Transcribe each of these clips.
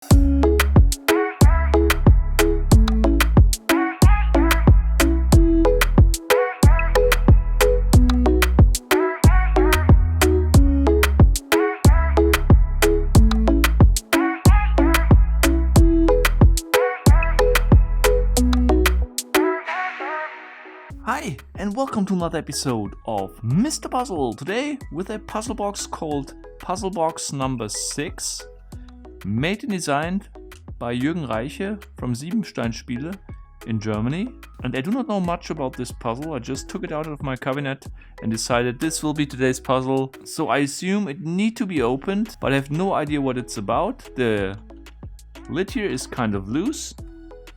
Hi, and welcome to another episode of Mr. Puzzle. Today with a puzzle box called Puzzle Box number 6, made and designed by Jürgen Reiche from Siebenstein Spiele in Germany. And I do not know much about this puzzle. I just took it out of my cabinet and decided this will be today's puzzle. So I assume it needs to be opened, but I have no idea what it's about. The lid here is kind of loose.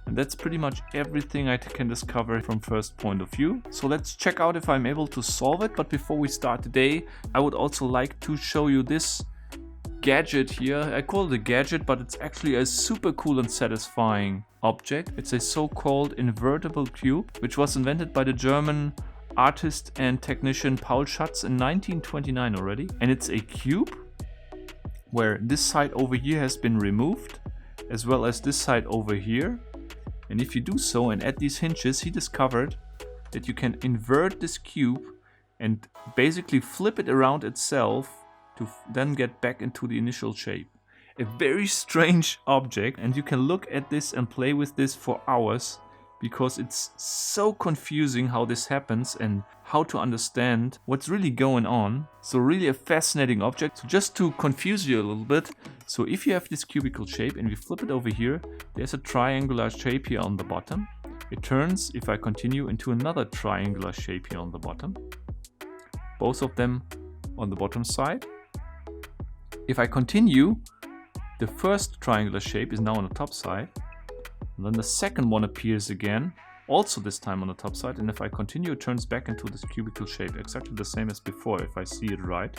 And that's pretty much everything I can discover from first point of view. So let's check out if I'm able to solve it. But before we start today, I would also like to show you this gadget here. I call it a gadget, but it's actually a super cool and satisfying object. It's a so-called invertible cube, which was invented by the German artist and technician Paul Schatz in 1929 already. And it's a cube where this side over here has been removed, as well as this side over here. And if you do so and add these hinges, he discovered that you can invert this cube and basically flip it around itself to then get back into the initial shape. A very strange object, and you can look at this and play with this for hours because it's so confusing how this happens and how to understand what's really going on. So really a fascinating object. So just to confuse you a little bit, so if you have this cubical shape and we flip it over here, there's a triangular shape here on the bottom. It turns, if I continue, into another triangular shape here on the bottom. Both of them on the bottom side. If I continue, the first triangular shape is now on the top side. And then the second one appears again, also this time on the top side. And if I continue, it turns back into this cubical shape, exactly the same as before, if I see it right.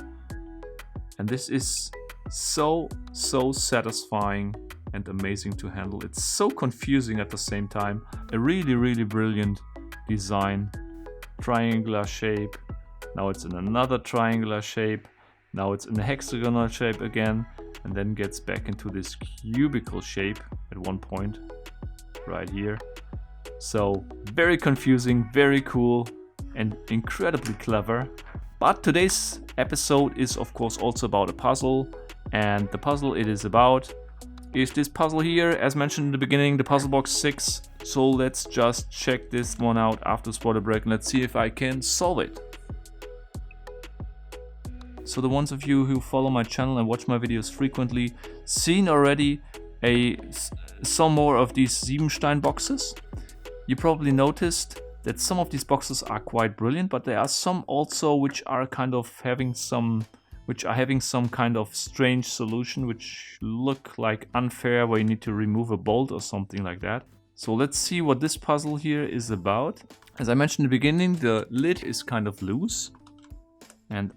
And this is so satisfying and amazing to handle. It's so confusing at the same time. A really brilliant design. Triangular shape. Now it's in another triangular shape. Now it's in a hexagonal shape again, and then gets back into this cubical shape at one point right here. So very confusing, very cool, and incredibly clever. But today's episode is of course also about a puzzle, and the puzzle it is about is this puzzle here, as mentioned in the beginning, the Puzzle Box 6. So let's just check this one out after spoiler break and let's see if I can solve it. So the ones of you who follow my channel and watch my videos frequently seen already some more of these Siebenstein boxes. You probably noticed that some of these boxes are quite brilliant, but there are some also which are having some kind of strange solution, which look like unfair, where you need to remove a bolt or something like that. So let's see what this puzzle here is about. As I mentioned in the beginning, the lid is kind of loose. And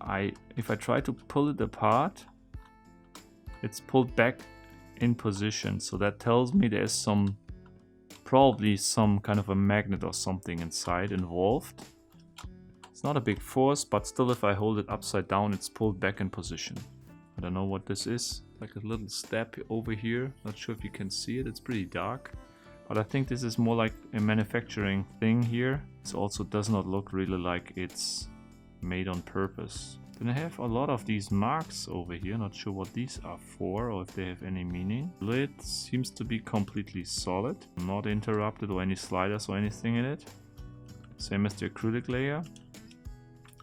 if I try to pull it apart, it's pulled back in position. So that tells me there's probably some kind of a magnet or something inside involved. It's not a big force, but still if I hold it upside down, it's pulled back in position. I don't know what this is. Like a little step over here. Not sure if you can see it. It's pretty dark. But I think this is more like a manufacturing thing here. It also does not look really like it's made on purpose. Then I have a lot of these marks over here, not sure what these are for or if they have any meaning. Lid seems to be completely solid, not interrupted or any sliders or anything in it. Same as the acrylic layer.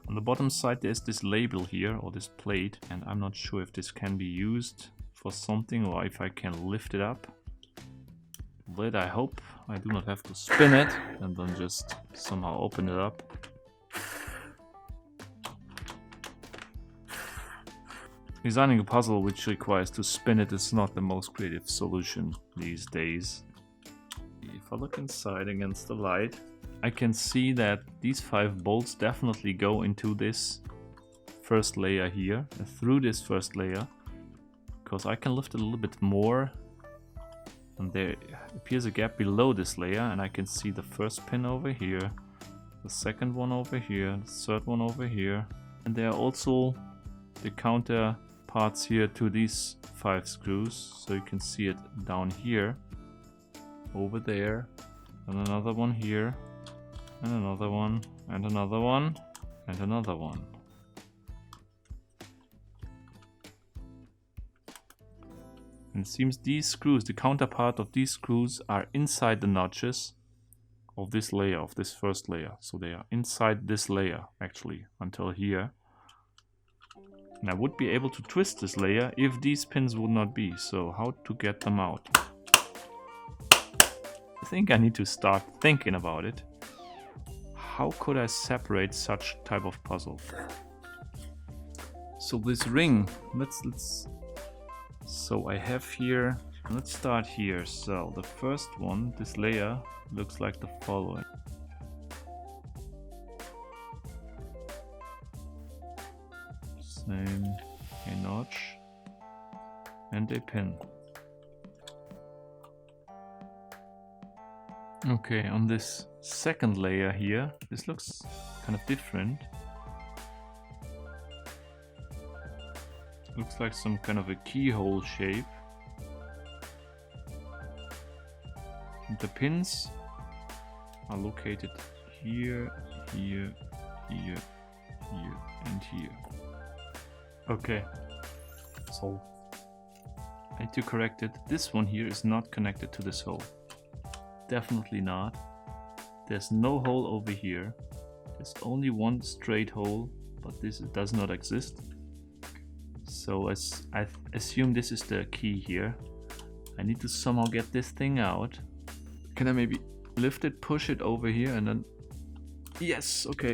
On the bottom side there's this label here, or this plate, and I'm not sure if this can be used for something or if I can lift it up. Lid, I hope I do not have to spin it and then just somehow open it up. Designing a puzzle which requires to spin it is not the most creative solution these days. If I look inside against the light, I can see that these 5 bolts definitely go into this first layer here, through this first layer, because I can lift it a little bit more, and there appears a gap below this layer, and I can see the first pin over here, the second one over here, the third one over here, and there are also the counterpart parts here to these 5 screws, so you can see it down here, over there, and another one here, and another one, and another one, and another one. And it seems these screws, the counterpart of these screws, are inside the notches of this layer, of this first layer. So they are inside this layer, actually, until here. And I would be able to twist this layer if these pins would not be. So how to get them out? I think I need to start thinking about it. How could I separate such type of puzzle? So this ring, so I have here, let's start here. So the first one, this layer, looks like the following. Same, a notch and a pin. Okay, on this second layer here, this looks kind of different. Looks like some kind of a keyhole shape. And the pins are located here, here, here, here, and here. Okay, so I need to correct it. This one here is not connected to this hole. Definitely not. There's no hole over here. There's only one straight hole, but this does not exist. So as I assume this is the key here. I need to somehow get this thing out. Can I maybe lift it, push it over here, and then... Yes, okay.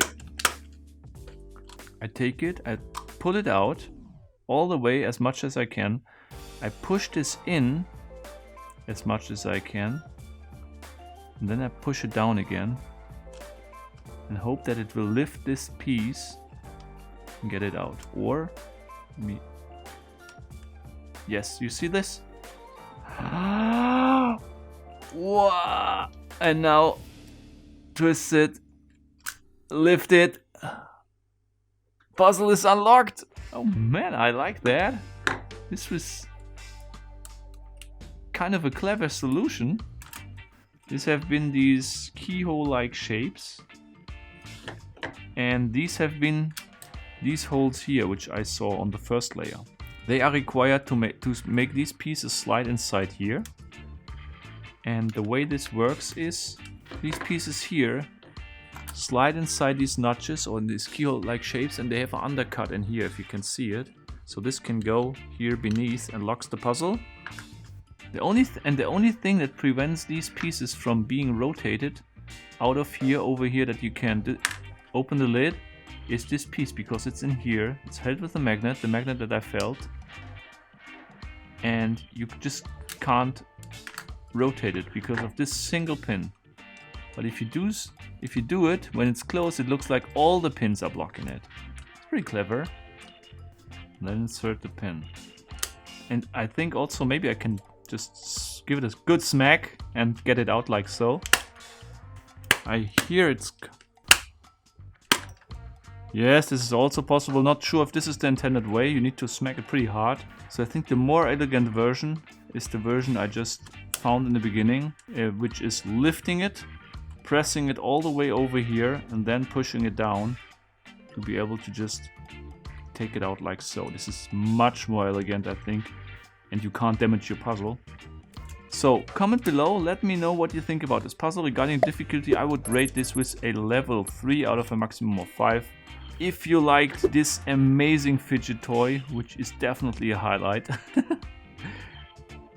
I take it, I pull it out all the way as much as I can. I push this in as much as I can. And then I push it down again. And hope that it will lift this piece and get it out. Or... Yes, you see this? Wow. And now twist it, lift it. Puzzle is unlocked. Oh man, I like that. This was kind of a clever solution. These have been these keyhole-like shapes. And these have been these holes here, which I saw on the first layer. They are required to make these pieces slide inside here. And the way this works is these pieces here slide inside these notches or these keyhole-like shapes, and they have an undercut in here, if you can see it. So this can go here beneath and locks the puzzle. The only thing that prevents these pieces from being rotated out of here over here, that you can open the lid, is this piece, because it's in here. It's held with a magnet, the magnet that I felt, and you just can't rotate it because of this single pin. But if you do it when it's closed, it looks like all the pins are blocking it. It's pretty clever. And then insert the pin. And I think also maybe I can just give it a good smack and get it out like so. I hear it's... Yes, this is also possible. Not sure if this is the intended way. You need to smack it pretty hard. So I think the more elegant version is the version I just found in the beginning, which is lifting it, pressing it all the way over here, and then pushing it down to be able to just take it out like so. This is much more elegant, I think, and you can't damage your puzzle. So comment below, let me know what you think about this puzzle. Regarding difficulty, I would rate this with a level 3 out of a maximum of 5. If you liked this amazing fidget toy, which is definitely a highlight,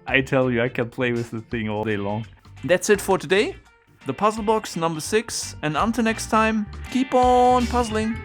I tell you, I can play with the thing all day long. That's it for today. The puzzle box number 6, and until next time, keep on puzzling!